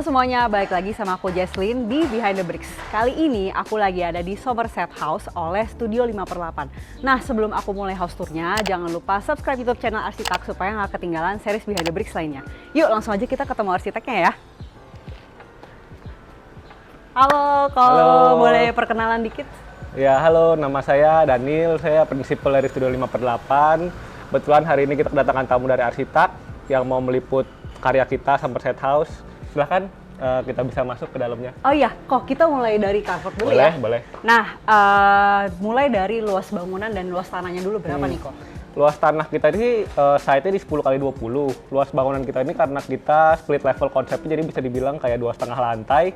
Halo semuanya, balik lagi sama aku Jesslyn di Behind the Bricks. Kali ini aku lagi ada di Somerset House oleh Studio 5/8. Nah, sebelum aku mulai house tournya, jangan lupa subscribe YouTube channel Arsitak supaya nggak ketinggalan series Behind the Bricks lainnya. Yuk, langsung aja kita ketemu arsiteknya ya. Halo, kalau boleh perkenalan dikit? Ya, halo, nama saya Daniel, saya prinsipal dari Studio 5/8. Kebetulan hari ini kita kedatangan tamu dari Arsitak yang mau meliput karya kita Somerset House. Silahkan kita bisa masuk ke dalamnya. Oh iya, kok kita mulai dari carport dulu boleh, ya? Boleh. Nah, mulai dari luas bangunan dan luas tanahnya dulu berapa nih kok? Luas tanah kita ini site-nya di 10 x 20. Luas bangunan kita ini karena kita split level konsepnya, jadi bisa dibilang kayak 2,5 lantai.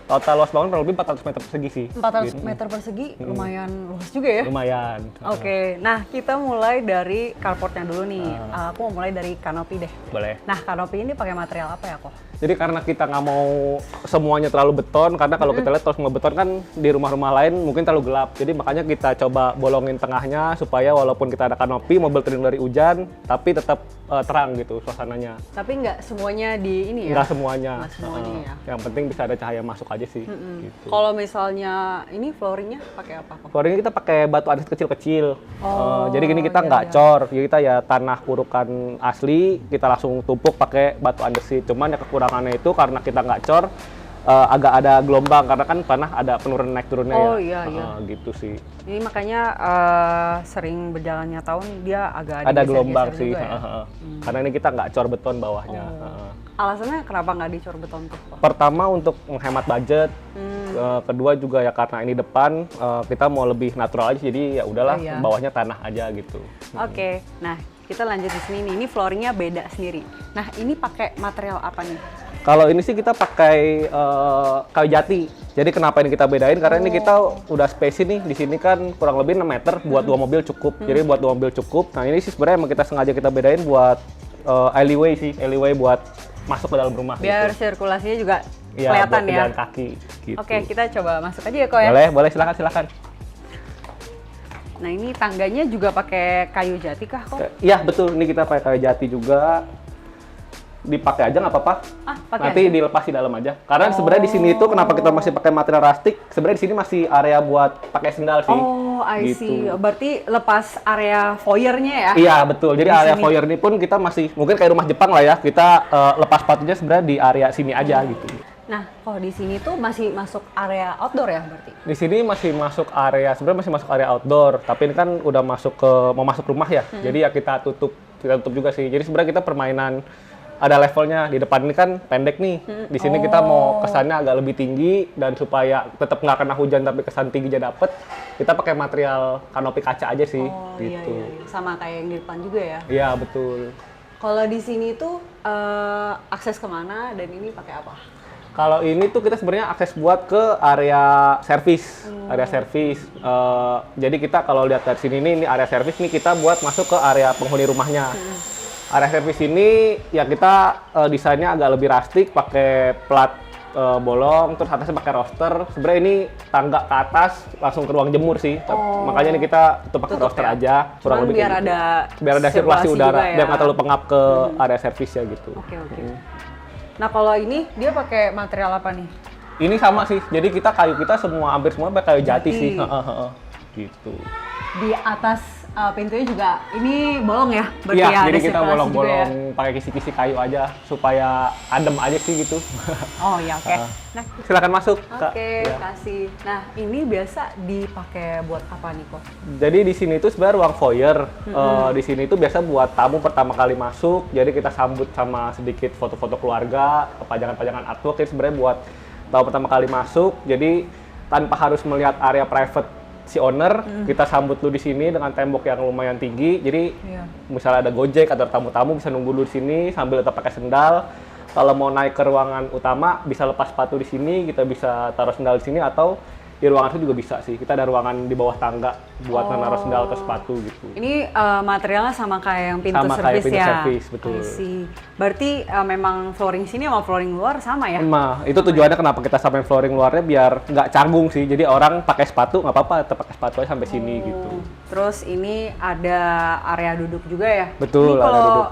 Total luas bangunan kurang lebih 400 meter persegi sih. 400 meter persegi, lumayan luas juga ya? Lumayan. Oke, nah kita mulai dari carportnya dulu nih. Aku mau mulai dari kanopi deh. Boleh. Nah, kanopi ini pakai material apa ya kok? Jadi karena kita nggak mau semuanya terlalu beton, karena kalau kita lihat terus ngebeton kan di rumah-rumah lain mungkin terlalu gelap. Jadi makanya kita coba bolongin tengahnya supaya walaupun kita ada kanopi, mobil terlindung dari hujan, tapi tetap terang gitu suasananya. Tapi nggak semuanya di ini ya? Nggak semuanya. Nggak semuanya ya? Yang penting bisa ada cahaya masuk aja sih. Gitu. Kalau misalnya ini flooringnya pakai apa kok? Flooringnya kita pakai batu andesit kecil-kecil. Jadi gini kita iya, nggak iya. cor, jadi kita ya tanah kurukan asli, kita langsung tumpuk pakai batu andesit. Cuman ya kekurangannya itu karena kita nggak cor, agak ada gelombang karena kan tanah ada penurunan naik turunnya ya. Oh iya, iya. Gitu sih. Ini makanya sering berjalannya tahun dia agak Ada geser-geser gelombang juga sih. ya? Karena ini kita nggak cor beton bawahnya. Alasannya kenapa nggak dicor beton tuh kok? Pertama untuk menghemat budget, kedua juga ya karena ini depan kita mau lebih natural aja, jadi ya udahlah Oh, iya. bawahnya tanah aja gitu. Oke, nah kita lanjut di sini nih. Ini flooringnya beda sendiri. Nah, ini pakai material apa nih? Kalau ini sih kita pakai kayu jati. Jadi kenapa ini kita bedain? Karena ini kita udah space nih di sini kan kurang lebih 6 meter buat 2 mobil cukup. Jadi buat 2 mobil cukup. Nah ini sih sebenarnya emang kita sengaja kita bedain buat alleyway sih, alleyway buat masuk ke dalam rumah. Biar gitu. sirkulasinya juga Iya, kelihatan buat ya. pejalan kaki. Gitu. Oke, kita coba masuk aja ya kok ya. Boleh, boleh silakan. Nah ini tangganya juga pakai kayu jati kah kok? Iya betul, ini kita pakai kayu jati juga. Dipakai aja nggak apa-apa. Pakai Nanti aja? dilepas di dalam aja. Karena sebenarnya di sini itu kenapa kita masih pakai material rustic? Sebenarnya di sini masih area buat pakai sendal sih. Oh, I see. Gitu. Berarti lepas area foyernya ya? Iya betul. Jadi Di area sini. foyer ini pun kita masih mungkin kayak rumah Jepang lah ya. Kita lepas sepatunya sebenarnya di area sini aja gitu. Nah, kalau di sini tuh masih masuk area outdoor ya berarti? Di sini masih masuk area sebenarnya masih masuk area outdoor. Tapi ini kan udah masuk ke mau masuk rumah ya. Jadi ya kita tutup juga sih. Jadi sebenarnya kita permainan ada levelnya. Di depan ini kan pendek nih. Di sini kita mau kesannya agak lebih tinggi dan supaya tetap nggak kena hujan tapi kesan tingginya dapet, kita pakai material kanopi kaca aja sih. Oh gitu. iya. Sama kayak yang di depan juga ya? Iya betul. Kalau di sini tuh akses kemana dan ini pakai apa? Kalau ini tuh kita sebenarnya akses buat ke area servis, jadi kita kalau lihat dari sini ini area servis nih kita buat masuk ke area penghuni rumahnya. Area servis ini ya kita desainnya agak lebih rustic, pakai plat bolong, terus atasnya pakai roster. Sebenarnya ini tangga ke atas langsung ke ruang jemur sih, makanya ini kita tutup pakai roster ya? aja. Cuman lebih biar kayak gitu. ada Biar ada sirkulasi juga udara, ya? biar nggak terlalu pengap ke area servisnya gitu. Oke. Nah kalau ini dia pakai material apa nih? Ini sama sih, jadi kayu kita hampir semua pakai kayu jati sih. Gitu. Di atas pintunya juga ini bolong ya? Berarti Iya, ya jadi ada kita sirkulasi bolong-bolong juga ya? pakai kisi-kisi kayu aja supaya adem aja sih gitu. Oh ya oke. Nah, Silakan masuk, Kak. oke, Ya. kasih. Nah ini biasa dipakai buat apa nih kok? Jadi di sini itu sebenarnya ruang foyer. Di sini itu biasa buat tamu pertama kali masuk. Jadi kita sambut sama sedikit foto-foto keluarga, pajangan-pajangan artwork. Ini sebenarnya buat tamu pertama kali masuk. Jadi tanpa harus melihat area private si owner, kita sambut lu di sini dengan tembok yang lumayan tinggi. Jadi misalnya ada Gojek atau tamu-tamu bisa nunggu dulu di sini sambil tetap pakai sendal. Kalau mau naik ke ruangan utama bisa lepas sepatu di sini, kita bisa taruh sendal di sini atau di ruangan itu juga bisa sih. Kita ada ruangan di bawah tangga buat naruh sendal atau sepatu gitu. Ini materialnya sama kayak yang pintu Sama servis kayak pintu ya? servis, betul. I see. Berarti memang flooring sini sama flooring luar sama ya? Nah, itu tujuannya kenapa kita samain flooring luarnya biar nggak canggung sih. Jadi orang pakai sepatu nggak apa-apa, tetap pakai sepatu aja sampai sini gitu. Terus ini ada area duduk juga ya? Betul, Ini area kalau duduk.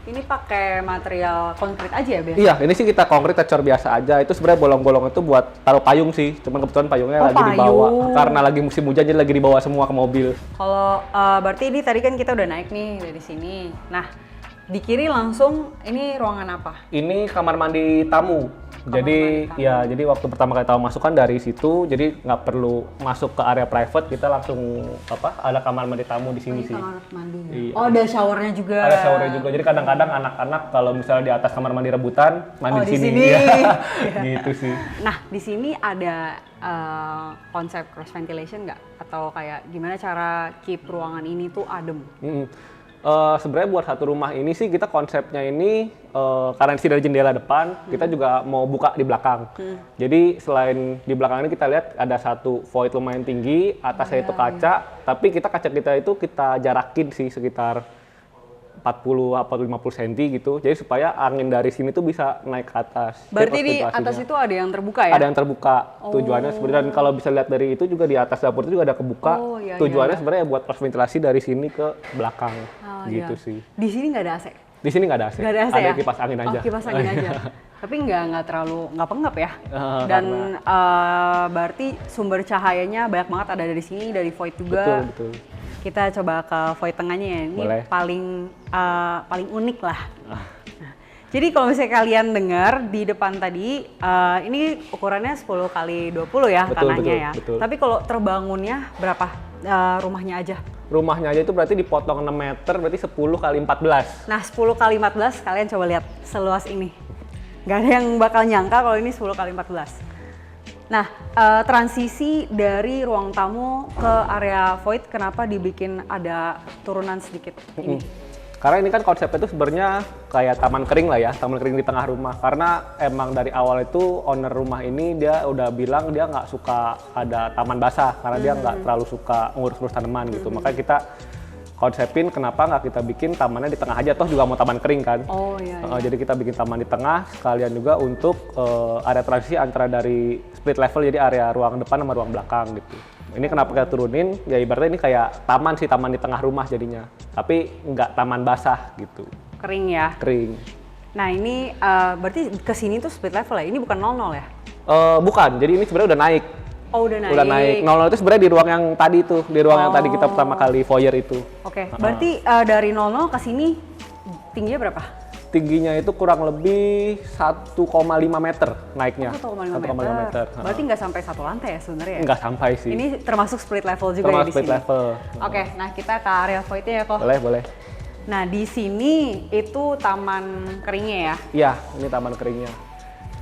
Ini pakai material konkrit aja ya, biasa? Iya, ini sih kita konkrit tecor biasa aja. Itu sebenarnya bolong-bolong itu buat taruh payung sih. Cuman kebetulan payungnya lagi dibawa. Karena lagi musim hujan jadi lagi dibawa semua ke mobil. Kalau berarti ini tadi kan kita udah naik nih dari sini. Nah, di kiri langsung ini ruangan apa? Ini kamar mandi tamu. Jadi waktu pertama kali tamu masuk kan dari situ, jadi nggak perlu masuk ke area private, kita langsung ada kamar mandi tamu di sini sih. Kamar mandi. Iya. Oh, ada showernya juga. Ada showernya juga. Jadi kadang-kadang anak-anak kalau misalnya di atas kamar mandi rebutan, mandi di sini. Ya. Gitu sih. Nah, di sini ada konsep cross ventilation nggak? Atau kayak gimana cara keep ruangan ini tuh adem? Sebenarnya buat satu rumah ini sih kita konsepnya ini karena di sini ada jendela depan, kita juga mau buka di belakang. Jadi selain di belakang ini kita lihat ada satu void lumayan tinggi, atasnya itu kaca, tapi kaca kita itu kita jarakin sih sekitar 40 atau 50 cm gitu. Jadi supaya angin dari sini tuh bisa naik ke atas. Berarti di atas itu ada yang terbuka ya? Ada yang terbuka. Tujuannya sebenarnya, dan kalau bisa lihat dari itu juga di atas dapur itu juga ada kebuka. Tujuannya sebenarnya buat cross ventilasi dari sini ke belakang. Gitu sih. Di sini nggak ada AC? Di sini nggak ada AC. Nggak ada AC ada ya? kipas angin aja. Kipas angin aja. Tapi nggak terlalu pengap ya. Dan berarti sumber cahayanya banyak banget ada dari sini, dari void juga. Betul. Kita coba ke void tengahnya ya. Ini boleh. paling unik lah. Jadi kalau misalnya kalian dengar di depan tadi, ini ukurannya 10 kali 20 ya tanahnya ya. Betul. Tapi kalau terbangunnya berapa rumahnya aja? Rumahnya aja itu berarti dipotong 6 meter, berarti 10 kali 14. Nah, 10 kali 14 kalian coba lihat seluas ini. Nggak ada yang bakal nyangka kalau ini 10 kali 14. Nah, transisi dari ruang tamu ke area void, kenapa dibikin ada turunan sedikit ini? Karena ini kan konsepnya itu sebenarnya kayak taman kering lah ya, taman kering di tengah rumah. Karena emang dari awal itu owner rumah ini dia udah bilang dia nggak suka ada taman basah, karena dia nggak terlalu suka ngurus-ngurus tanaman gitu. Makanya kita konsepin kenapa nggak kita bikin tamannya di tengah aja, toh juga mau taman kering kan. Jadi kita bikin taman di tengah, sekalian juga untuk area transisi antara dari split level, jadi area ruang depan sama ruang belakang gitu. Ini kenapa kita turunin, ya ibaratnya ini kayak taman sih, taman di tengah rumah jadinya. Tapi nggak taman basah gitu. Kering ya? Kering. Nah ini berarti kesini tuh split level ya? Ini bukan 00 ya? Bukan, jadi ini sebenarnya udah naik. Oh udah naik? Udah naik. 00 itu sebenarnya di ruang yang tadi tuh, di ruang yang tadi kita pertama kali foyer itu. Oke, berarti dari 00 ke sini tingginya berapa? Tingginya itu kurang lebih 1,5 meter naiknya. 1,5 meter. Berarti nggak sampai satu lantai ya sebenarnya? Nggak sampai sih. Ini termasuk split level juga termasuk ya di split sini? level. Oke, nah kita ke area voidnya ya kok. Boleh. Nah di sini itu taman keringnya ya? Iya, ini taman keringnya.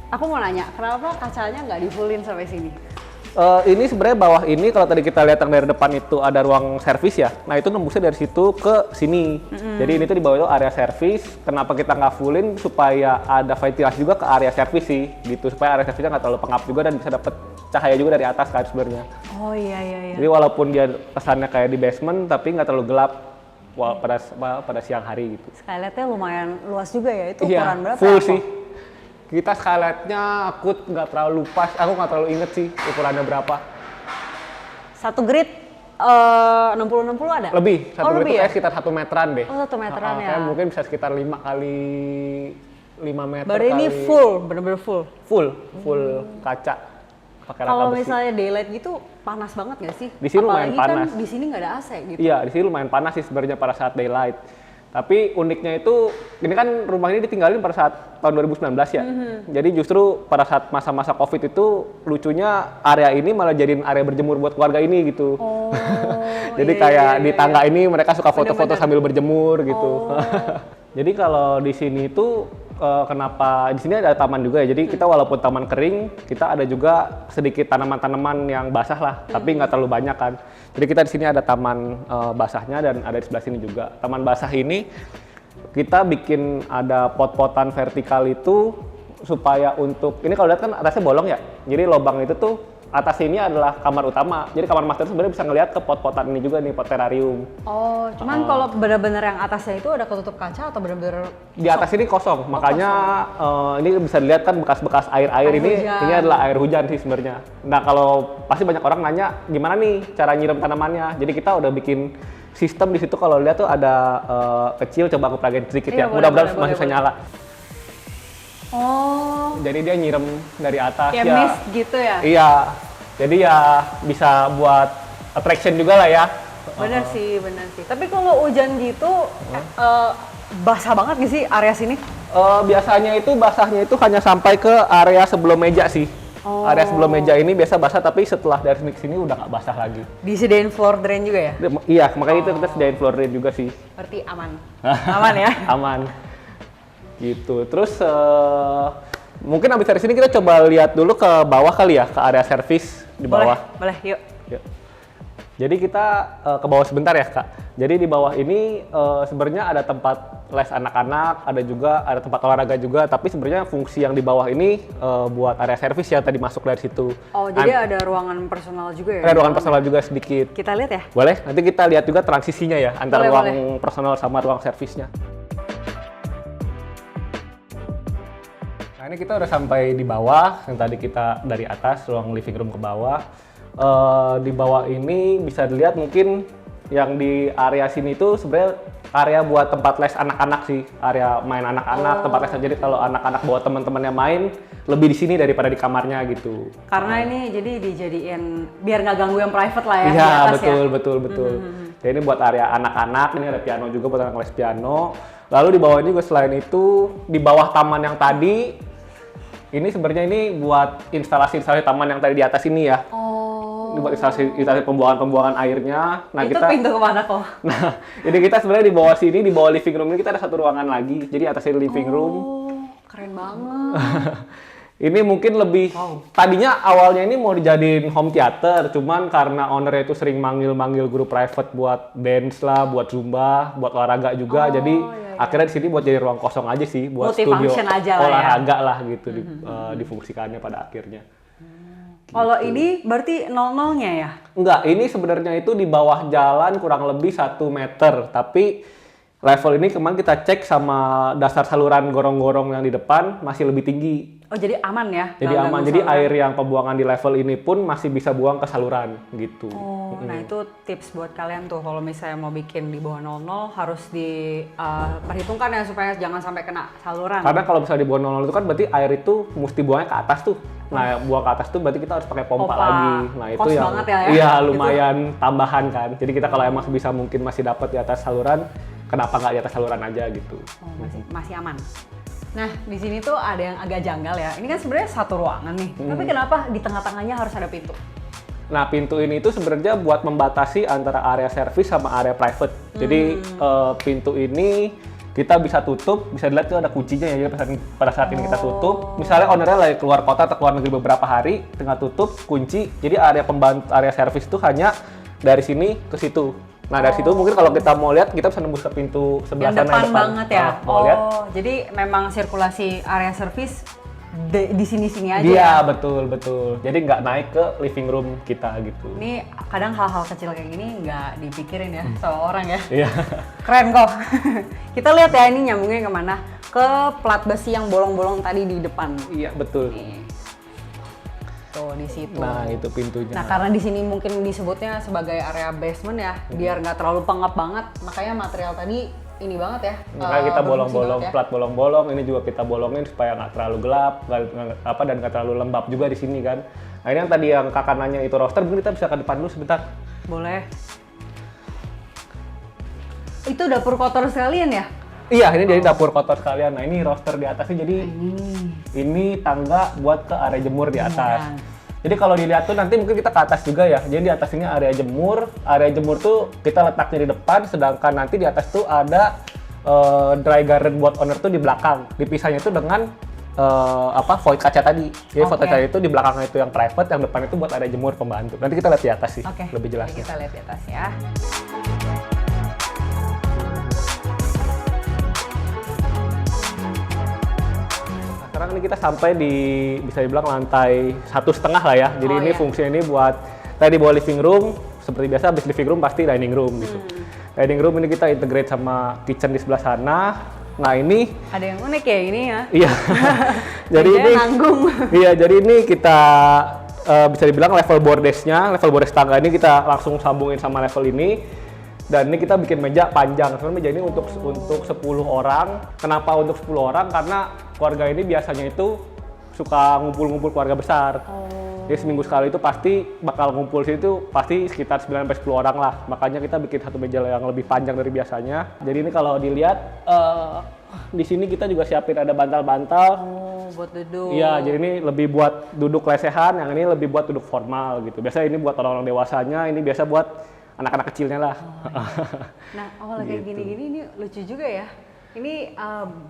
Aku mau nanya, kenapa kacanya nggak di-fullin sampai sini? Ini sebenarnya bawah ini kalau tadi kita lihat yang dari depan itu ada ruang servis ya. Nah itu nembusnya dari situ ke sini. Jadi ini tuh di bawah itu area servis. Kenapa kita nggak fullin, supaya ada ventilasi juga ke area servis sih, gitu. Supaya area servisnya nggak terlalu pengap juga dan bisa dapet cahaya juga dari atas kan sebenarnya. Oh iya. Jadi walaupun dia kesannya kayak di basement, tapi nggak terlalu gelap pada siang hari gitu. Skylightnya lumayan luas juga ya. Itu ukuran berapa? Full sih. Kita skylightnya aku nggak terlalu inget sih ukurannya berapa. Satu grid 60-60 ada? Lebih, satu grid itu ya? sekitar 1 meteran deh. Oh 1 meteran ya? Kayak mungkin bisa sekitar 5 kali 5 meter. Berarti ini full, bener-bener full? Full kaca. Pakai rangka kalau besi. misalnya daylight gitu panas banget nggak sih? Di sini lumayan Apalagi panas. Kan di sini nggak ada AC gitu. Iya, di sini lumayan panas sih sebenarnya pada saat daylight. Tapi uniknya itu, ini kan rumah ini ditinggalin pada saat tahun 2019 ya. Jadi justru pada saat masa-masa COVID itu lucunya area ini malah jadiin area berjemur buat keluarga ini gitu. Oh, Jadi kayak di tangga ini mereka suka foto-foto sambil berjemur gitu. Jadi kalau di sini itu kenapa di sini ada taman juga ya. Jadi kita walaupun taman kering, kita ada juga sedikit tanaman-tanaman yang basah lah, tapi nggak terlalu banyak kan. Jadi kita di sini ada taman basahnya dan ada di sebelah sini juga. Taman basah ini kita bikin ada pot-potan vertikal itu supaya untuk ini kalau lihat kan atasnya bolong ya. Jadi lubang itu tuh atas ini adalah kamar utama. Jadi kamar master sebenarnya bisa ngelihat ke pot-potan ini juga nih, pot terarium. Oh, cuman kalau benar-benar yang atasnya itu ada ketutup kaca atau benar-benar di atas ini kosong, makanya ini bisa dilihat kan bekas-bekas air ini adalah air hujan sih sebenarnya. Nah kalau pasti banyak orang nanya gimana nih cara nyiram tanamannya. Jadi kita udah bikin sistem di situ kalau lihat tuh ada kecil, coba aku peragain sedikit Iya, ya. boleh, Mudah-mudahan boleh, masih bisa boleh. nyala. Oh, Jadi dia nyirem dari atas kayak ya. mist gitu ya? Iya. Jadi ya bisa buat attraction juga lah ya. Bener sih. Tapi kalau hujan gitu, basah banget nggak sih area sini? Biasanya itu basahnya itu hanya sampai ke area sebelum meja sih. Oh. Area sebelum meja ini biasa basah, tapi setelah dari sini ke sini udah nggak basah lagi. Disediain floor drain juga ya? Iya, makanya itu kita sediain floor drain juga sih. Berarti aman. Aman ya? Aman. Gitu. Terus mungkin abis dari sini kita coba lihat dulu ke bawah kali ya, ke area service di bawah. Boleh, yuk. Yuk. Jadi kita ke bawah sebentar ya, Kak. Jadi di bawah ini sebenarnya ada tempat les anak-anak, ada tempat olahraga juga, tapi sebenarnya fungsi yang di bawah ini buat area servis ya, tadi masuk dari situ. Oh, jadi ada ruangan personal juga ya? Ada ruangan personal juga sedikit. Kita lihat ya? Boleh? Nanti kita lihat juga transisinya ya, antara Boleh, ruang personal sama ruang servisnya. Nah, ini kita udah sampai di bawah, yang tadi kita dari atas, ruang living room ke bawah. Di bawah ini bisa dilihat mungkin yang di area sini tuh sebenarnya area buat tempat les anak-anak sih, area main anak-anak, tempat les. Jadi kalau anak-anak bawa teman-temannya main, lebih di sini daripada di kamarnya gitu. Karena ini jadi dijadiin biar nggak ganggu yang private lah ya. Iya, di atas betul. Jadi ini buat area anak-anak, ini ada piano juga buat anak les piano. Lalu di bawah ini juga selain itu, di bawah taman yang tadi, ini sebenarnya ini buat instalasi taman yang tadi di atas ini ya. Ini buat instalasi pembuangan airnya. Nah, itu kita pintu kemana kok? Nah, ini kita sebenarnya di bawah sini, di bawah living room ini kita ada satu ruangan lagi. Jadi atasnya living room. Oh, keren banget. Ini mungkin lebih, tadinya awalnya ini mau dijadiin home theater, cuman karena ownernya itu sering manggil-manggil guru private buat dance lah, buat zumba, buat olahraga juga. Jadi akhirnya di sini buat jadi ruang kosong aja sih, buat studio aja lah olahraga lah gitu difungsikannya pada akhirnya. Kalau ini berarti 00-nya ya? Enggak, ini sebenarnya itu di bawah jalan kurang lebih 1 meter, tapi level ini kemarin kita cek sama dasar saluran gorong-gorong yang di depan masih lebih tinggi. Oh, jadi aman ya? Jadi nggak aman, ganggu jadi saluran. air yang pembuangan di level ini pun masih bisa buang ke saluran gitu. Oh, nah itu tips buat kalian tuh kalau misalnya mau bikin di bawah 00 harus diperhitungkan ya supaya jangan sampai kena saluran. Karena kalau misalnya di bawah 00 itu kan berarti air itu mesti buangnya ke atas tuh. Nah, buang ke atas tuh berarti kita harus pakai pompa lagi. Nah, itu Kos yang banget ya? iya lumayan tambahan kan. Jadi kita kalau emang bisa mungkin masih dapat di atas saluran, kenapa nggak di atas saluran aja gitu. Oh, masih aman. Nah, di sini tuh ada yang agak janggal ya. Ini kan sebenarnya satu ruangan nih. Tapi kenapa di tengah-tengahnya harus ada pintu? Nah, pintu ini itu sebenarnya buat membatasi antara area service sama area private. Jadi pintu ini kita bisa tutup, bisa dilihat tuh ada kuncinya ya. Jadi pada saat ini kita tutup, misalnya ownernya lagi keluar kota atau keluar negeri beberapa hari, tinggal tutup, kunci. Jadi area service tuh hanya dari sini ke situ. Nah, dari situ mungkin kalau kita mau lihat, kita bisa nembus ke pintu sebelah Yang sana. depan banget ya? Mau lihat? Jadi memang sirkulasi area service di sini-sini aja Iya, ya? betul. Jadi nggak naik ke living room kita gitu. Ini kadang hal-hal kecil kayak gini nggak dipikirin ya sama orang ya? Iya. Keren kok. Kita lihat ya ini nyambungnya kemana? Ke plat besi yang bolong-bolong tadi di depan. Iya, betul. Nih. Tuh di situ. Nah, itu pintunya. Nah, karena di sini mungkin disebutnya sebagai area basement ya, biar nggak terlalu pengap banget, makanya material tadi ini banget ya. Makanya kita berfungsi bolong-bolong, banget ya. plat bolong-bolong. Ini juga kita bolongin supaya nggak terlalu gelap, dan nggak terlalu lembab juga di sini kan. Nah, ini yang tadi yang kakak nanya itu roster, mungkin kita bisa ke depan dulu sebentar. Boleh. Itu dapur kotor sekalian ya? Iya, ini jadi dapur kotor sekalian. Nah, ini roster di atasnya, jadi ini tangga buat ke area jemur di atas. Jadi kalau dilihat tuh nanti mungkin kita ke atas juga ya. Jadi di atas ini area jemur. Area jemur tuh kita letaknya di depan, sedangkan nanti di atas tuh ada dry garden buat owner tuh di belakang. Dipisahnya itu dengan void kaca tadi. Jadi void kaca itu di belakangnya itu yang private, yang depan itu buat area jemur pembantu. Nanti kita lihat di atas sih, lebih jelasnya. Kita lihat di atas ya. Sekarang ini kita sampai di, bisa dibilang lantai 1,5 lah ya. Jadi ini fungsinya ini buat, tadi bawa living room, seperti biasa habis living room pasti dining room gitu. Dining room ini kita integrate sama kitchen di sebelah sana. Nah ini ada yang unik ya ini ya. Iya. Jadi ini nanggung. Iya, jadi ini kita bisa dibilang level bordes tangga ini kita langsung sambungin sama level ini. Dan ini kita bikin meja panjang. Sebenarnya meja ini untuk 10 orang. Kenapa untuk 10 orang? Karena keluarga ini biasanya itu suka ngumpul-ngumpul keluarga besar. Jadi seminggu sekali itu pasti bakal ngumpul situ pasti sekitar 9-10 orang lah. Makanya kita bikin satu meja yang lebih panjang dari biasanya. Jadi ini kalau dilihat di sini kita juga siapin ada bantal-bantal. Buat duduk. Iya, jadi ini lebih buat duduk lesehan, yang ini lebih buat duduk formal gitu. Biasa ini buat orang-orang dewasanya, ini biasa buat anak-anak kecilnya lah. Nah, awalnya kayak gini-gini ini lucu juga ya. Ini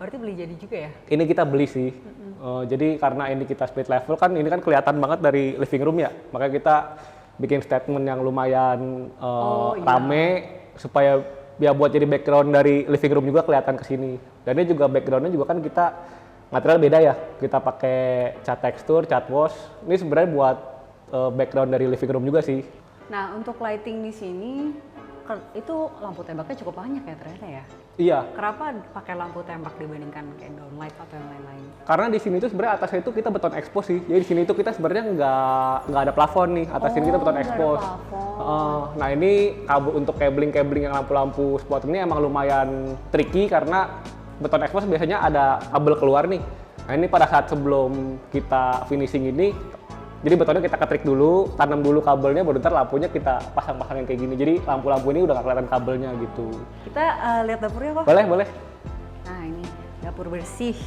berarti beli jadi juga ya? Ini kita beli sih. Jadi karena ini kita split level kan, ini kan kelihatan banget dari living room ya. Makanya kita bikin statement yang lumayan rame supaya ya buat jadi background dari living room juga kelihatan ke sini. Dan ini juga backgroundnya juga kan kita material beda ya. Kita pakai cat tekstur, cat wash. Ini sebenarnya buat background dari living room juga sih. Nah, untuk lighting di sini itu lampu tembaknya cukup banyak ya ternyata ya. Iya. Kenapa pakai lampu tembak dibandingkan kayak downlight atau yang lain-lain? Karena di sini tuh sebenarnya atasnya itu kita beton expose sih. Jadi di sini tuh kita sebenarnya nggak ada plafon nih. Atas sini kita beton expose. Nah ini untuk cabling yang lampu-lampu spot ini emang lumayan tricky karena beton expose biasanya ada kabel keluar nih. Nah ini pada saat sebelum kita finishing ini, jadi betonnya kita ketrik dulu, tanam dulu kabelnya, baru ntar lampunya kita pasang-pasangin kayak gini. Jadi lampu-lampu ini udah nggak kelihatan kabelnya gitu. Kita lihat dapurnya kok. Boleh, boleh. Nah ini dapur bersih.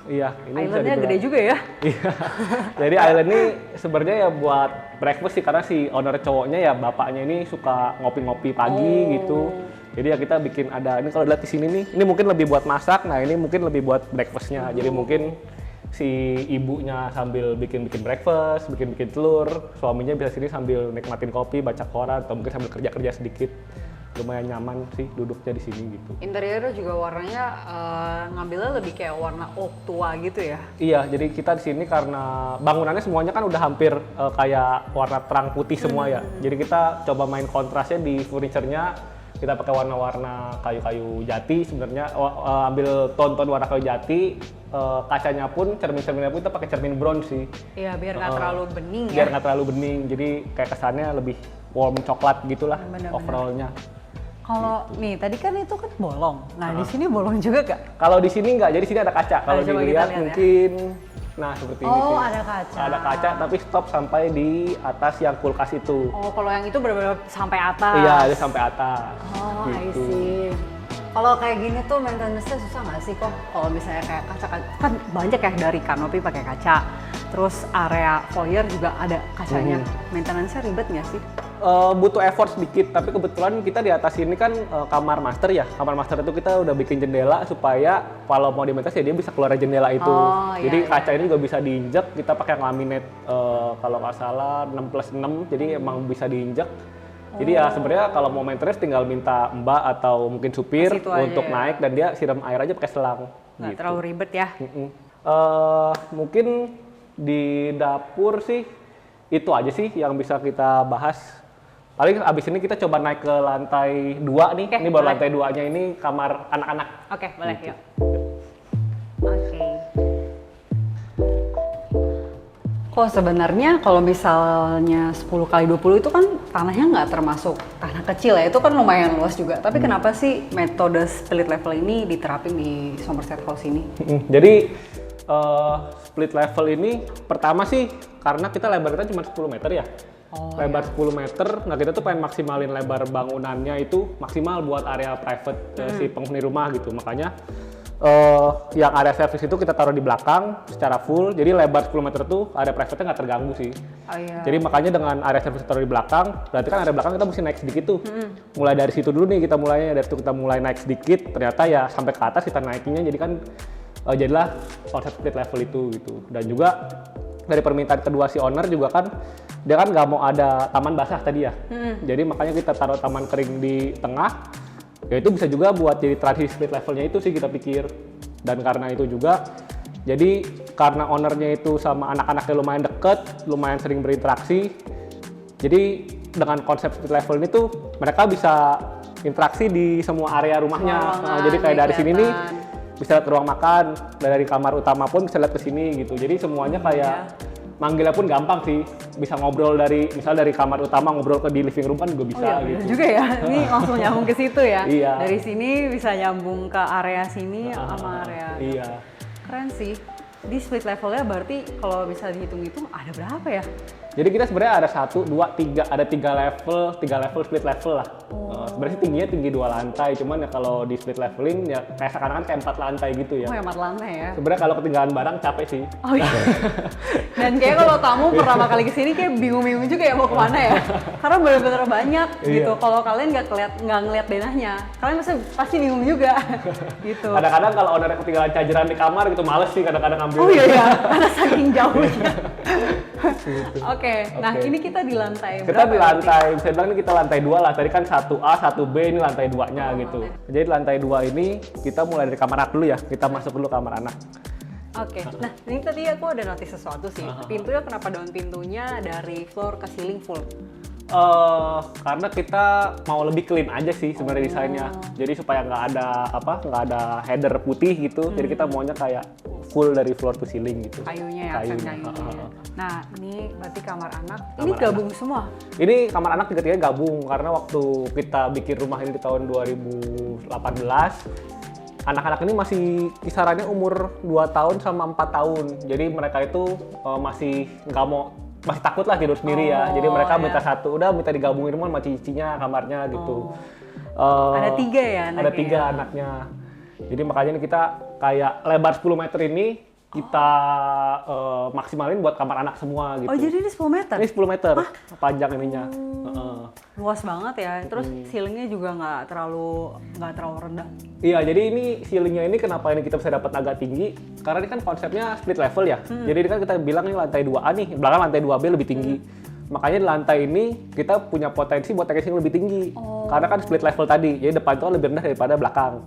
Iya, ini Islandnya gede juga ya. Iya. Jadi island ini sebenarnya ya buat breakfast sih, karena si owner cowoknya ya bapaknya ini suka ngopi-ngopi pagi gitu. Jadi ya kita bikin ada, ini kalau lihat di sini nih, ini mungkin lebih buat masak, nah ini mungkin lebih buat breakfastnya. Jadi mungkin si ibunya sambil bikin breakfast, bikin telur, suaminya bisa sini sambil nikmatin kopi, baca koran, atau mungkin sambil kerja sedikit. Lumayan nyaman sih duduknya di sini gitu. Interiornya juga warnanya ngambilnya lebih kayak warna oak tua gitu ya? Iya, jadi kita di sini karena bangunannya semuanya kan udah hampir kayak warna terang putih semua ya. Jadi kita coba main kontrasnya di furniture-nya, kita pakai warna-warna kayu-kayu jati sebenarnya, ambil ton-ton warna kayu jati, kacanya pun, cermin-cerminnya pun kita pakai cermin bronze sih. Iya, biar nggak terlalu bening ya. Biar nggak terlalu bening, jadi kayak kesannya lebih warm coklat gitulah overall-nya. Kalau nih tadi kan itu kan bolong. Nah, di sini bolong juga gak? Kalau di sini nggak, jadi sini ada kaca. Kalau dilihat mungkin nah seperti ini sih. Oh, ada kaca. Ada kaca tapi stop sampai di atas yang kulkas itu. Oh, kalau yang itu benar-benar sampai atas. Iya, dia sampai atas. Oh, gitu. I see. Kalau kayak gini tuh maintenance-nya susah nggak sih kok? Kalau misalnya kayak kaca kan banyak ya dari kanopi pakai kaca. Terus area foyer juga ada kacanya. Maintenance-nya ribet nggak sih? Butuh effort sedikit, tapi kebetulan kita di atas ini kan kamar master ya. Kamar master itu kita udah bikin jendela supaya kalau mau di-maintenance ya dia bisa keluar dari jendela itu. Jadi kaca ini juga bisa diinjek, kita pakai laminate kalau nggak salah 6+6, jadi emang bisa diinjek. Jadi ya sebenarnya kalau mau maintenance tinggal minta mbak atau mungkin supir untuk naik dan dia siram air aja pakai selang. Nggak gitu. terlalu ribet ya? Mungkin di dapur sih itu aja sih yang bisa kita bahas. Paling abis ini kita coba naik ke lantai 2 nih. Ini baru lantai 2-nya ini kamar anak-anak. Oke, boleh gitu. yuk. Oke. Kok sebenarnya kalau misalnya 10x20 itu kan tanahnya nggak termasuk tanah kecil ya, itu kan lumayan luas juga. Tapi kenapa sih metode split level ini diterapin di Somerset House ini? Jadi split level ini pertama sih karena kita lebar kita cuma 10 meter ya. Lebar 10 meter, nah kita tuh pengen maksimalin lebar bangunannya itu maksimal buat area private si penghuni rumah gitu. Makanya yang area service itu kita taruh di belakang secara full, jadi lebar 10 meter tuh area private-nya nggak terganggu sih. Jadi makanya dengan area service taruh di belakang, berarti kan area belakang kita mesti naik sedikit tuh. Mulai dari situ dulu nih kita mulainya, dari situ kita mulai naik sedikit, ternyata ya sampai ke atas kita naikinnya, jadi kan jadilah konsep split level itu gitu. Dan juga dari permintaan kedua si owner juga kan, dia kan nggak mau ada taman basah tadi ya. Jadi makanya kita taruh taman kering di tengah. Ya itu bisa juga buat jadi transisi split levelnya itu sih kita pikir. Dan karena itu juga, jadi karena ownernya itu sama anak-anaknya lumayan deket, lumayan sering berinteraksi. Jadi dengan konsep split level ini tuh mereka bisa interaksi di semua area rumahnya. Jadi kayak dari sini nih bisa lihat ruang makan, dari kamar utama pun bisa lihat ke sini gitu. Jadi semuanya kayak manggilnya pun gampang sih. Bisa ngobrol misalnya dari kamar utama ngobrol ke di living room kan juga bisa Oh iya, bener gitu. juga ya. Ini langsung nyambung ke situ ya. Iya. Dari sini bisa nyambung ke area sini sama area. Iya. Keren sih. Di split levelnya berarti kalau bisa dihitung-hitung ada berapa ya? Jadi kita sebenarnya ada 1, 2, 3, ada 3 level split level lah. Sebenarnya sih tingginya tinggi 2 lantai, cuman ya kalau di split leveling ya kayak sekarang kayak 4 lantai gitu ya. Oh ya, 4 lantai ya. Sebenarnya kalau ketinggalan barang capek sih. Oh iya. Dan kayak kalau tamu pertama kali kesini kayak bingung-bingung juga ya mau kemana ya. Karena bener-bener banyak gitu. Iya. Kalau kalian nggak ngeliat denahnya, kalian pasti bingung juga gitu. Kadang-kadang kalau owner ketinggalan chargeran di kamar gitu males sih kadang-kadang ngambil. Oh iya ya, karena saking jauhnya. Oke, nah Oke. ini kita di lantai Kita berapa di ya lantai, bisa bilang ini kita lantai 2 lah. Tadi kan 1A, 1B, ini lantai 2-nya gitu. Jadi lantai 2 ini kita mulai dari kamar anak dulu ya. Kita masuk dulu kamar anak. Oke, nah ini tadi aku ada notice sesuatu sih. Pintunya kenapa daun pintunya dari floor ke ceiling full? Karena kita mau lebih clean aja sih sebenarnya desainnya. Jadi supaya nggak ada header putih gitu. Jadi kita maunya kayak full dari floor to ceiling gitu. Kayunya ya, aksen kayunya. Nah, ini berarti kamar anak. Ini Kamar gabung semua. Ini kamar anak tiga-tiganya gabung karena waktu kita bikin rumah ini di tahun 2018, anak-anak ini masih kisarannya umur 2 tahun sama 4 tahun. Jadi mereka itu masih takut lah tidur sendiri ya. Jadi mereka ya. minta satu, udah minta digabungin sama cicinya kamarnya gitu. Ada 3 ya anaknya? Ada 3 anaknya. Jadi makanya ini kita kayak lebar 10 meter ini kita maksimalin buat kamar anak semua gitu. Oh, jadi ini 10 meter? Ini 10 meter panjang ininya. Luas banget ya. Terus ceilingnya juga nggak terlalu rendah. Iya, jadi ini ceilingnya ini kenapa ini kita bisa dapat agak tinggi? Karena ini kan konsepnya split level ya. Jadi ini kan kita bilang ini lantai 2A nih, belakang lantai 2B lebih tinggi. Makanya di lantai ini kita punya potensi buat naikin lebih tinggi. Karena kan split level tadi, jadi depan itu kan lebih rendah daripada belakang.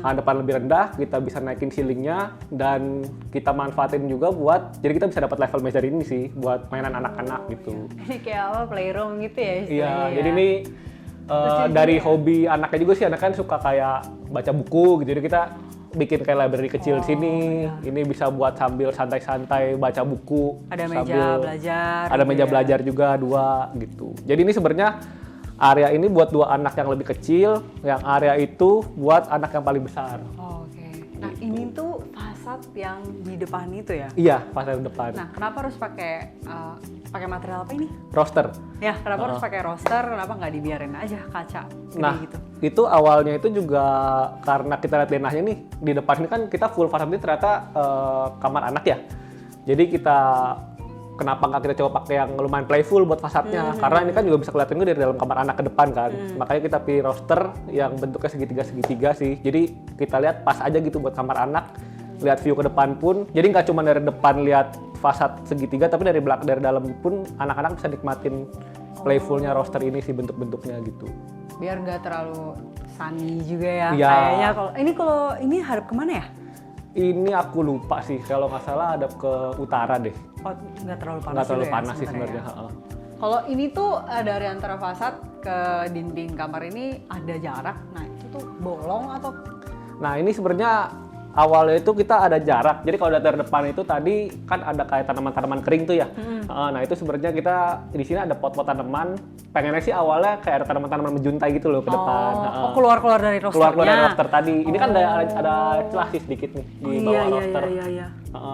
Karena depan lebih rendah, kita bisa naikin ceilingnya dan kita manfaatin juga jadi kita bisa dapat level measure ini sih buat mainan anak-anak gitu. Ini kayak apa, playroom gitu ya Iya, istilahnya jadi ya? ini dari hobi anaknya juga sih, anak kan suka kayak baca buku gitu. Jadi kita bikin kayak library kecil di sini. Ini bisa buat sambil santai-santai baca buku. Ada meja sambil belajar. Ada gitu meja ya. belajar juga 2 gitu. Jadi ini sebenarnya area ini buat 2 anak yang lebih kecil, yang area itu buat anak yang paling besar. Oke. Nah, ini tuh fasad yang di depan itu ya? Iya, fasad depan. Nah, kenapa harus pakai material apa ini? Roster. Ya, kenapa harus pakai roster? Kenapa nggak dibiarin aja kaca gede Nah, gitu? itu awalnya itu juga karena kita lihat denahnya nih, di depan ini kan kita full fasad ini ternyata kamar anak ya. Jadi kenapa nggak kita coba pakai yang lumayan playful buat fasadnya? Karena ini kan juga bisa kelihatan dari dalam kamar anak ke depan kan. Makanya kita pilih roster yang bentuknya segitiga-segitiga sih. Jadi kita lihat pas aja gitu buat kamar anak. Lihat view ke depan pun, jadi nggak cuma dari depan lihat fasad segitiga, tapi dari dalam pun anak-anak bisa nikmatin playfulnya roster ini sih bentuk-bentuknya gitu. Biar nggak terlalu sunny juga ya. Iya. Kayaknya kalau ini hadap kemana ya? Ini aku lupa sih, kalau nggak salah hadap ke utara deh. Oh, nggak terlalu panas. Nggak terlalu juga ya panas sih sebenarnya. ya? Kalau ini tuh dari antara fasad ke dinding kamar ini ada jarak. Nah, itu tuh bolong atau? Nah ini sebenarnya awalnya itu kita ada jarak. Jadi kalau dari depan itu tadi kan ada kayak tanaman-tanaman kering tuh ya. Nah itu sebenarnya kita di sini ada pot-pot tanaman. Pengennya sih awalnya kayak ada tanaman-tanaman menjuntai gitu loh ke depan. Keluar-keluar dari rosternya. Keluar-keluar dari roster tadi. Ini kan ada celah sih sedikit nih di bawah roster. Iya.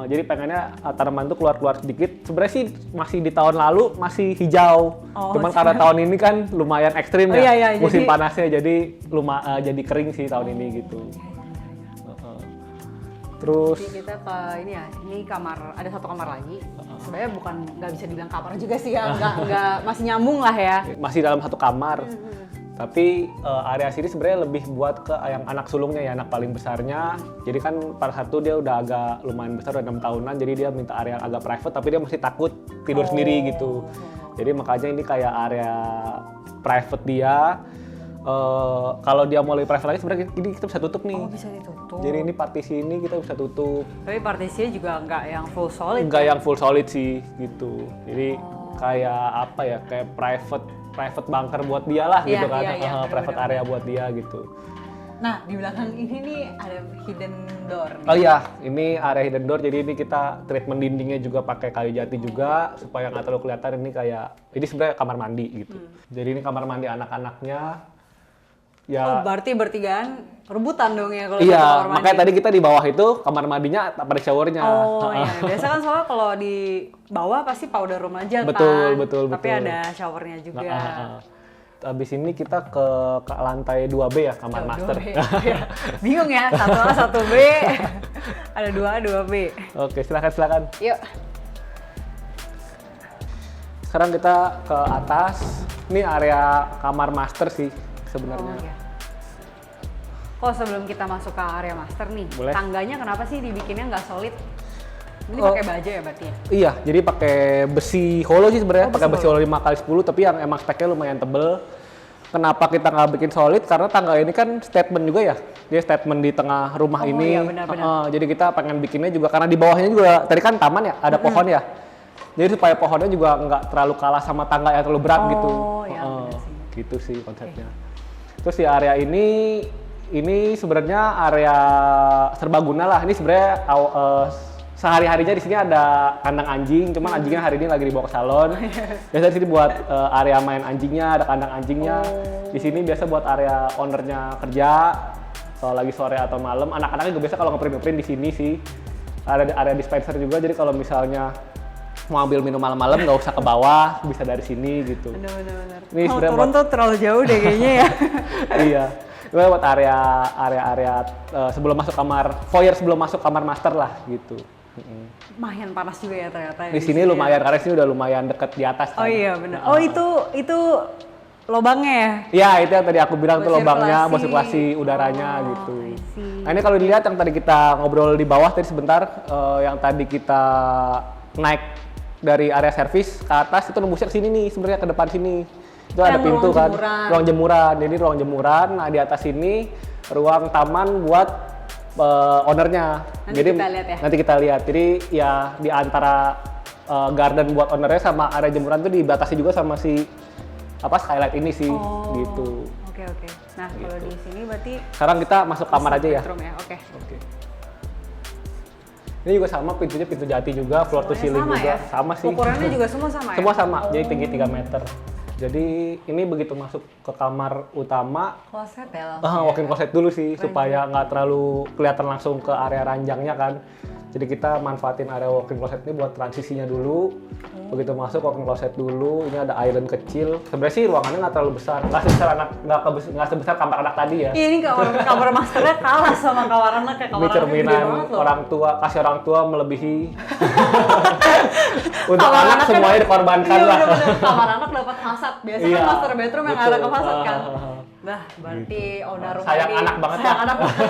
Jadi pengennya tanaman itu keluar-keluar sedikit. Sebenarnya sih masih di tahun lalu masih hijau. Cuman karena tahun ini kan lumayan ekstrim ya. Iya, Musim jadi panasnya jadi kering sih tahun ini gitu. Terus Jadi kita ke ini kamar, ada satu kamar lagi. Sebenarnya nggak bisa dibilang kamar juga sih ya, nggak masih nyambung lah ya. masih dalam satu kamar. Tapi area sini sebenarnya lebih buat ke yang anak sulungnya ya, anak paling besarnya. Jadi kan pada satu dia udah agak lumayan besar, udah 6 tahunan, jadi dia minta area yang agak private, tapi dia masih takut tidur sendiri gitu. Jadi makanya ini kayak area private dia. Kalau dia mau lebih private lagi sebenarnya ini kita bisa tutup nih. Oh, bisa ditutup. Jadi ini partisi ini kita bisa tutup. Tapi partisinya juga nggak yang full solid. Enggak yang full solid sih gitu. Jadi kayak apa ya, kayak private bunker buat dia lah gitu kan. Iya, Private bener-bener. area buat dia gitu. Nah, di belakang ini nih ada hidden door. Oh iya, ini area hidden door. Jadi ini kita treatment dindingnya juga pakai kayu jati juga supaya nggak terlalu kelihatan. Ini kayak ini sebenarnya kamar mandi gitu. Jadi ini kamar mandi anak-anaknya. Ya. Oh, berarti bertigaan rebutan dong ya kalau Iya, satu kamar mandi. makanya tadi kita di bawah itu kamar mandinya tak pada showernya. Oh iya, biasa kan soalnya kalau di bawah pasti powder room aja Betul, kan. betul, Tapi betul. ada showernya juga. Habis ini kita ke lantai 2B ya, kamar master. 2B. Iya. Bingung ya, 1A, 1B. Ada 2A, 2B. Oke, silakan. Yuk. Sekarang kita ke atas. Ini area kamar master sih sebenarnya. Oh iya. Kok sebelum kita masuk ke area master nih, Boleh. tangganya kenapa sih dibikinnya nggak solid? Ini Oh. pakai baja ya berarti ya? Iya, jadi pakai besi hollow sih sebenarnya, Oh, pakai besi besi hollow 5x10, tapi yang emang speknya lumayan tebel. Kenapa kita nggak bikin solid? Karena tangga ini kan statement juga ya, dia statement di tengah rumah Oh, ini. iya, benar-benar. Jadi kita pengen bikinnya juga karena di bawahnya juga tadi kan taman ya, ada pohon ya. Jadi supaya pohonnya juga nggak terlalu kalah sama tangga yang terlalu berat gitu. Oh, iya, benar sih. Gitu sih konsepnya. Terus di area ini sebenarnya area serbaguna lah. Ini sebenarnya sehari-harinya di sini ada kandang anjing, cuman anjingnya hari ini lagi dibawa ke salon. Biasa di sini buat area main anjingnya, ada kandang anjingnya. Di sini biasa buat area ownernya kerja, kalau lagi sore atau malam. Anak-anaknya juga biasa kalau ngeprint di sini sih. Ada area dispenser juga, jadi kalau misalnya mau ambil minum malam-malam nggak usah ke bawah, bisa dari sini gitu. Benar-benar. Ini Kalau sebenarnya turun tuh terlalu jauh deh kayaknya ya. Iya. Itu buat area sebelum masuk kamar foyer, sebelum masuk kamar master lah gitu. Lumayan panas juga ya ternyata. ya Di sini lumayan karena sini udah lumayan deket di atas kan. Oh iya benar. Oh itu lobangnya ya? Iya, itu yang tadi aku bilang tuh Buat lubangnya buat sirkulasi. sirkulasi udaranya Oh, gitu. I see. Nah ini kalau dilihat yang tadi kita ngobrol di bawah tadi sebentar, yang tadi kita naik dari area servis ke atas itu nembusnya ke sini nih, sebenarnya ke depan sini. Itu ada Yang pintu ruang kan, jemuran. ruang jemuran. Jadi ruang jemuran. Nah di atas ini ruang taman buat ownernya. Nanti Jadi kita lihat ya. nanti kita lihat. Jadi ya di antara garden buat ownernya sama area jemuran tuh dibatasi juga sama si skylight ini sih Oh, gitu. Oke. Nah kalau di sini berarti Sekarang kita masuk kamar aja ya. bedroom ya. Oke. Oke. Ini juga sama, pintunya pintu jati juga, floor to ceiling Sama juga. ya? Sama sih. Ukurannya juga semua sama ya? Semua sama, jadi tinggi 3 meter. Jadi ini begitu masuk ke kamar utama, Closet ya langsung. walk-in closet dulu sih, supaya nggak terlalu kelihatan langsung ke area ranjangnya kan. Jadi kita manfaatin area walk-in closet ini buat transisinya dulu. Begitu masuk walk-in closet dulu, ini ada island kecil. Sebenarnya sih ruangannya nggak terlalu besar, nggak sebesar kamar anak tadi ya. Iya, ini kamar masternya kalah sama kamar anak ya. Ini cerminan orang tua, kasih orang tua melebihi. Untuk Kamar anak kan- semuanya dikorbankan iya, lah. bener-bener. Kamar anak dapat fasad. Biasanya Iya, kan master bedroom yang betul. ada ke fasad kan. Nah, berarti owner rumah Sayang ini anak banget sayang lah. anak banget.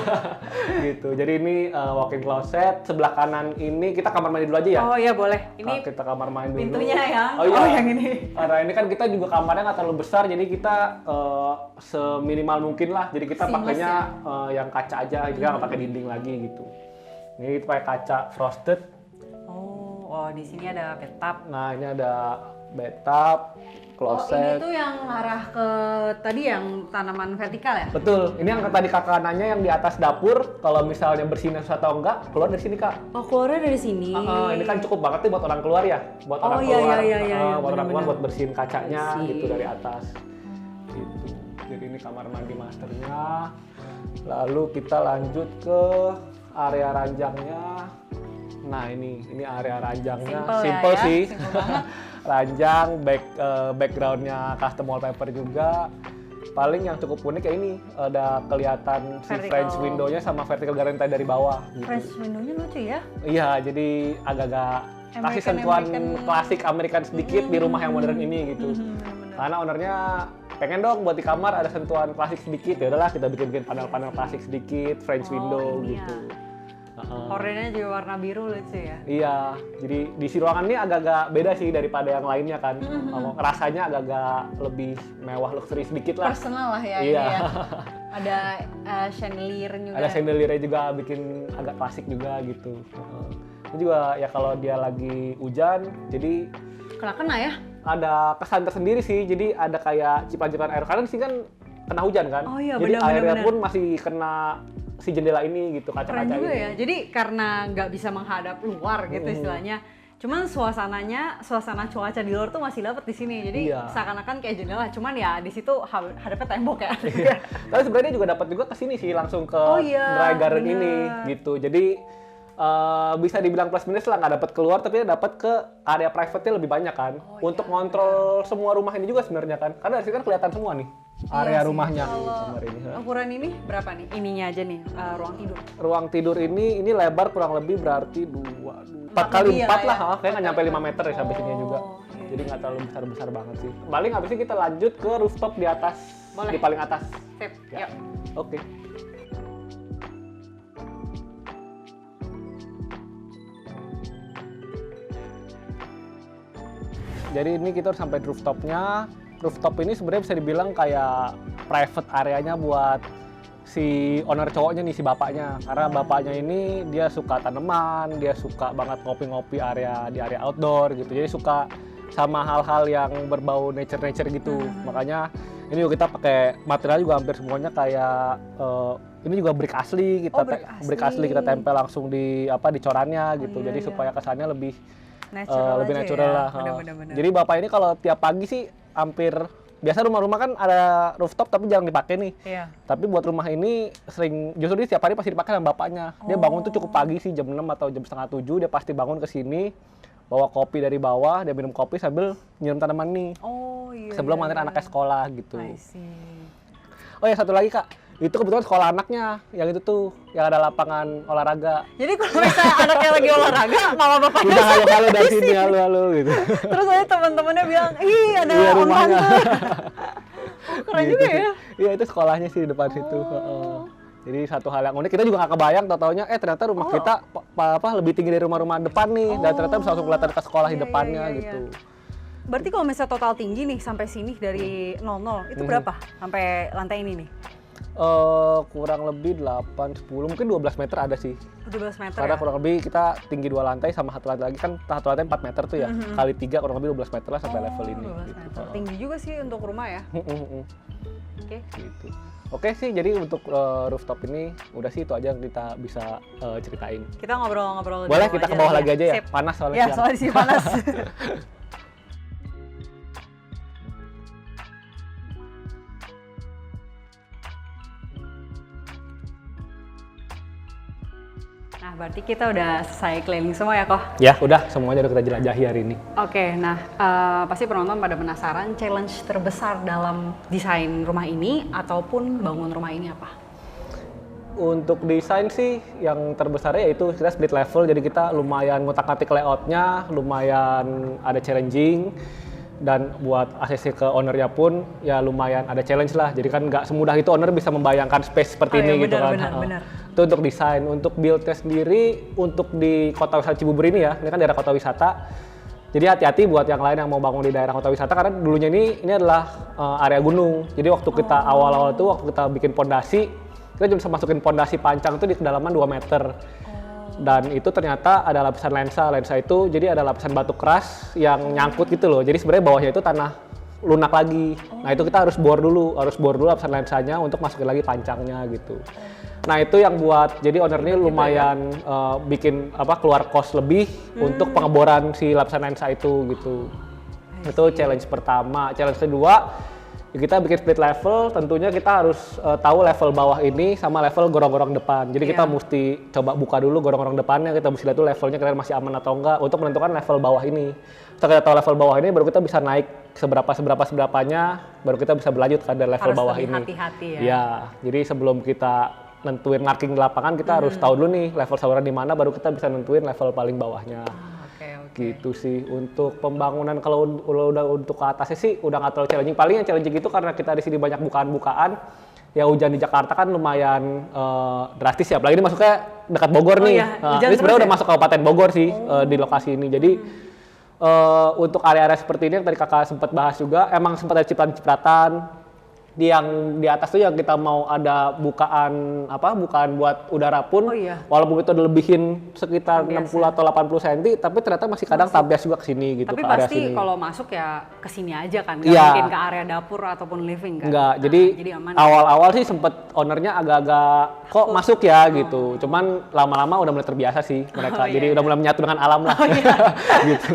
Gitu. Jadi ini walk-in closet, sebelah kanan ini kita kamar mandi dulu aja ya. Oh iya boleh. Ini Kita kamar mandi dulu. pintunya yang Oh, iya. yang ini. Karena ini kan kita juga kamarnya nggak terlalu besar, jadi kita seminimal mungkin lah. Jadi kita Seamless pakainya yang kaca aja, jadi nggak pakai dinding lagi gitu. Ini kita pakai kaca frosted. Oh, di sini ada bathtub. Nah ini ada bathtub, Oh, closet. ini tuh yang arah ke tadi yang tanaman vertikal ya? Betul, ini yang tadi kakak nanya yang di atas dapur, kalau misalnya bersihin susah atau enggak, keluar dari sini kak. Oh, keluarnya dari sini. Ini kan cukup banget nih buat orang keluar ya, buat Oh, orang iya, keluar, iya, iya, buat orang keluar bener-bener. buat bersihin kacanya I see. gitu dari atas. Gitu. Jadi ini kamar mandi masternya. Lalu kita lanjut ke area ranjangnya. Nah ini area ranjangnya, Simple ya, sih. simple banget. Ranjang, backgroundnya custom wallpaper juga. Paling yang cukup unik ya ini ada kelihatan si Vertical. French window-nya sama vertical garden tadi dari bawah. Gitu. French window-nya lucu ya? Iya, jadi agak-agak kasih American- sentuhan American. klasik American sedikit di rumah yang modern ini gitu. Bener-bener. Karena ownernya pengen dong buat di kamar ada sentuhan klasik sedikit, ya udahlah kita bikin panel-panel klasik sedikit, French window ini gitu. ya. Hordennya juga warna biru lucu ya? Iya, jadi di si ruangan ini agak-agak beda sih daripada yang lainnya kan. Rasanya agak-agak lebih mewah, luxury sedikit lah. Personal lah ya Iya. ini ya. Ada chandelier juga. Ada chandelier juga bikin agak klasik juga gitu. Ini juga ya kalau dia lagi hujan, jadi Kena ya? ada kesan tersendiri sih. Jadi ada kayak cipratan-cipratan air. Karena di sini kan kena hujan kan. Oh iya, jadi airnya benar. pun masih kena si jendela ini gitu, Keren kaca-kaca juga ini. ya. Jadi karena nggak bisa menghadap luar gitu istilahnya. Cuman suasana cuaca di luar tuh masih dapet di sini. Jadi Iya. seakan-akan kayak jendela. Cuman ya di situ hadapnya tembok ya. Tapi sebenarnya juga dapat juga ke sini sih, langsung ke Oh iya, dry garden bener. ini gitu. Jadi bisa dibilang plus minus lah, nggak dapat keluar tapi dapat ke area private-nya lebih banyak kan. Untuk ngontrol semua rumah ini juga sebenarnya kan. Karena dari sini kan kelihatan semua nih area Iya sih. rumahnya nih Kalau kamar ini. ukuran ini berapa nih? Ininya aja nih, ruang tidur. Ruang tidur ini lebar kurang lebih berarti 4 Empat kali lebih ya, 4 Kak, lah, ya? kayak nggak nyampe 5 meter ya sampai sini juga. iya. Jadi nggak terlalu besar-besar banget sih. Paling habis ini kita lanjut ke rooftop di atas, Boleh. di paling atas. Sip, Ya. yuk. Oke. Jadi ini kita udah sampai di rooftopnya. Rooftop ini sebenarnya bisa dibilang kayak private areanya buat si owner cowoknya nih, si bapaknya. Karena bapaknya ini dia suka tanaman, dia suka banget ngopi-ngopi di area outdoor gitu. Jadi suka sama hal-hal yang berbau nature-nature gitu. Makanya ini juga kita pakai material juga hampir semuanya kayak ini juga brick asli kita Oh, brick asli kita asli. tempel langsung di di corannya gitu. iya, Jadi iya. supaya kesannya lebih Aja lebih natural ya. lah. Bener-bener. Jadi bapak ini kalau tiap pagi sih hampir biasa rumah-rumah kan ada rooftop tapi jarang dipakai nih. Iya. Tapi buat rumah ini justru dia setiap hari pasti dipakai sama bapaknya. Dia bangun tuh cukup pagi sih, jam 6 atau jam setengah 7 dia pasti bangun ke sini, bawa kopi dari bawah, dia minum kopi sambil nyiram tanaman nih. Oh iya. Sebelum iya, nganterin iya. anaknya sekolah gitu. I see. Oh ya satu lagi Kak, itu kebetulan sekolah anaknya, yang itu tuh, yang ada lapangan olahraga. Jadi kalau misalnya anaknya lagi olahraga, mama bapaknya Udah halo-halo dari sampai sini, halo-halo gitu. Terus saya teman-temannya bilang, ih ada Iya, om rumahnya. tante. Keren Gitu juga sih. ya. Iya itu sekolahnya sih di depan situ. Heeh. Jadi satu hal yang unik, kita juga nggak kebayang tau-taunya ternyata rumah kita lebih tinggi dari rumah-rumah depan nih, dan ternyata bisa langsung kelihatan ke sekolah di Iya, depannya iya, iya. gitu. Berarti kalau misalnya total tinggi nih sampai sini dari 00, itu berapa? Sampai lantai ini nih? Kurang lebih 8, 10, mungkin 12 meter ada sih. 12 meter Karena ya? kurang lebih kita tinggi 2 lantai sama satu lantai lagi kan satu lantai 4 meter tuh ya. Kali 3 kurang lebih 12 meter lah sampai level ini. 12 Gitu. meter. Tinggi juga sih untuk rumah ya. Oke. Gitu. Oke sih, jadi untuk rooftop ini udah sih itu aja yang kita bisa ceritain. Kita ngobrol-ngobrol Boleh di kita ke bawah lagi aja ya? Sip. Panas soalnya Ya, siang. soalnya di sini panas. Nah, berarti kita udah selesai keliling semua ya, Koh? Ya, udah semuanya udah kita jelajahi hari ini. Oke, nah pasti penonton pada penasaran challenge terbesar dalam desain rumah ini ataupun bangun rumah ini apa? Untuk desain sih yang terbesarnya yaitu kita split level, jadi kita lumayan ngutak-ngatik layoutnya, lumayan ada challenging, dan buat ACC ke ownernya pun ya lumayan ada challenge lah. Jadi kan nggak semudah itu owner bisa membayangkan space seperti ini gitu kan. Benar. Itu untuk desain. Untuk build-nya sendiri untuk di kota wisata Cibubur ini ya, ini kan daerah kota wisata. Jadi hati-hati buat yang lain yang mau bangun di daerah kota wisata karena dulunya ini adalah area gunung. Jadi waktu kita awal-awal itu waktu kita bikin pondasi, kita cuma bisa masukin pondasi pancang itu di kedalaman 2 meter. Dan itu ternyata ada lapisan lensa itu jadi ada lapisan batu keras yang nyangkut gitu loh. Jadi sebenarnya bawahnya itu tanah lunak lagi. Nah itu kita harus bor dulu lapisan lensanya untuk masukin lagi pancangnya gitu. Nah itu yang buat jadi owner ini lumayan bikin keluar cost lebih untuk pengeboran si lapisan lensa itu gitu. Itu challenge pertama. Challenge kedua kita bikin split level, tentunya kita harus tahu level bawah ini sama level gorong-gorong depan. Jadi kita mesti coba buka dulu gorong-gorong depannya, kita mesti lihat tuh levelnya kira-kira masih aman atau enggak untuk menentukan level bawah ini. Setelah kita tahu level bawah ini, baru kita bisa naik seberapanya, baru kita bisa berlanjut ke level Harus bawah lebih ini. hati-hati ya. Iya, jadi sebelum kita nentuin marking di lapangan, kita harus tahu dulu nih level saluran di mana, baru kita bisa nentuin level paling bawahnya. Oke. Gitu sih. Untuk pembangunan kalau udah untuk ke atasnya sih udah nggak terlalu challenging. Paling yang challenging itu karena kita di sini banyak bukaan-bukaan. Ya hujan di Jakarta kan lumayan drastis ya. Apalagi ini masuknya dekat Bogor nih. Iya. Hujan Ini sebenarnya terus udah masuk Kabupaten Bogor sih di lokasi ini. Jadi untuk area-area seperti ini yang tadi kakak sempat bahas juga, emang sempat ada cipratan-cipratan. yang di atas tuh yang kita mau ada bukaan buat udara pun, Oh iya. walaupun itu udah lebihin sekitar Biasa. 60 atau 80 cm, tapi ternyata masih kadang tabias juga ke sini gitu, Tapi ke area pasti sini. kalau masuk ya ke sini aja kan, nggak Iya. mungkin ke area dapur ataupun living kan? Enggak, Nah, jadi aman. awal-awal sih sempet ownernya agak-agak kok masuk ya gitu. Cuman lama-lama udah mulai terbiasa sih mereka. Oh, Jadi iya. udah mulai menyatu dengan alam lah. gitu.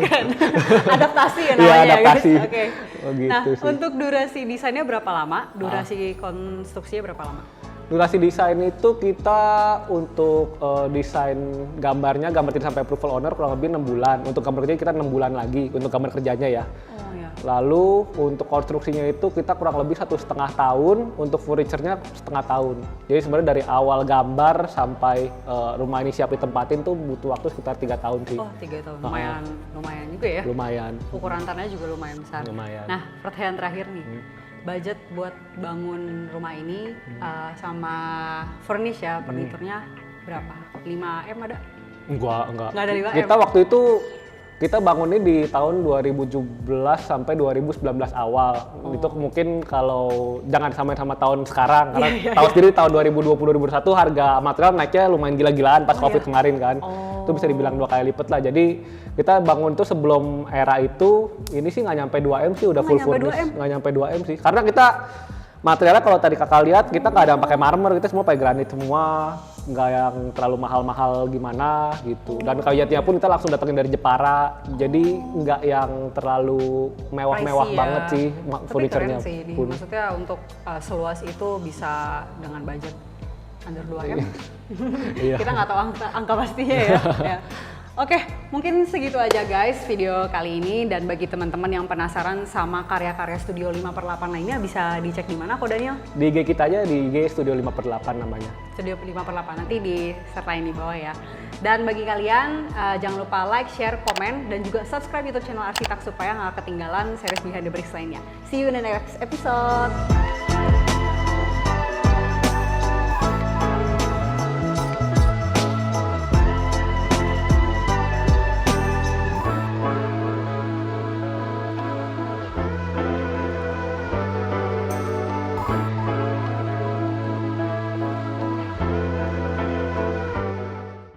Adaptasi ya Iya, namanya. adaptasi. Guys. Oke. Oh, gitu Nah, sih. untuk durasi desainnya berapa lama? Durasi konstruksinya berapa lama? Durasi desain itu kita untuk desain gambarnya, gambar tidak sampai approval owner kurang lebih 6 bulan. Untuk gambar kerja kita 6 bulan lagi untuk gambar kerjanya ya. Oh ya. Lalu untuk konstruksinya itu kita kurang lebih 1,5 tahun, untuk furniture-nya setengah tahun. Jadi sebenarnya dari awal gambar sampai rumah ini siap ditempatin tuh butuh waktu sekitar 3 tahun sih. Oh 3 tahun, lumayan juga ya. Lumayan. Ukuran tanahnya juga lumayan besar. Lumayan. Nah, pertanyaan terakhir nih. Budget buat bangun rumah ini sama furnish ya, furniturnya berapa? 5M ada? Enggak. Nggak ada 5M? Kita waktu itu kita bangun ini di tahun 2017 sampai 2019 awal. Itu mungkin kalau jangan samain sama tahun sekarang karena tahu sendiri tahun 2020-2021 harga material naiknya lumayan gila-gilaan pas Covid kemarin kan. Itu bisa dibilang 2 kali lipat lah. Jadi kita bangun tuh sebelum era itu ini sih nggak nyampe 2M sih udah full furnish. Nggak nyampe 2M sih. Karena kita materialnya kalau tadi kakak lihat kita nggak ada yang pakai marmer, kita semua pakai granit semua, nggak yang terlalu mahal-mahal gimana gitu. Dan kayu jatinya pun kita langsung datengin dari Jepara, jadi nggak yang terlalu mewah-mewah Pricey ya. banget sih Tapi furniture-nya keren sih ini. pun. Maksudnya untuk seluas itu bisa dengan budget under 2M. Iya. Kita nggak tahu angka pastinya ya. Ya. Oke, mungkin segitu aja guys video kali ini, dan bagi teman-teman yang penasaran sama karya-karya Studio 5/8 lainnya bisa dicek di mana kok Daniel? Di IG kita aja, di IG Studio 5/8 namanya. Studio 5/8 nanti disertain di bawah ya. Dan bagi kalian jangan lupa like, share, komen, dan juga subscribe YouTube channel Arsitak supaya nggak ketinggalan series Behind the Bricks lainnya. See you in the next episode.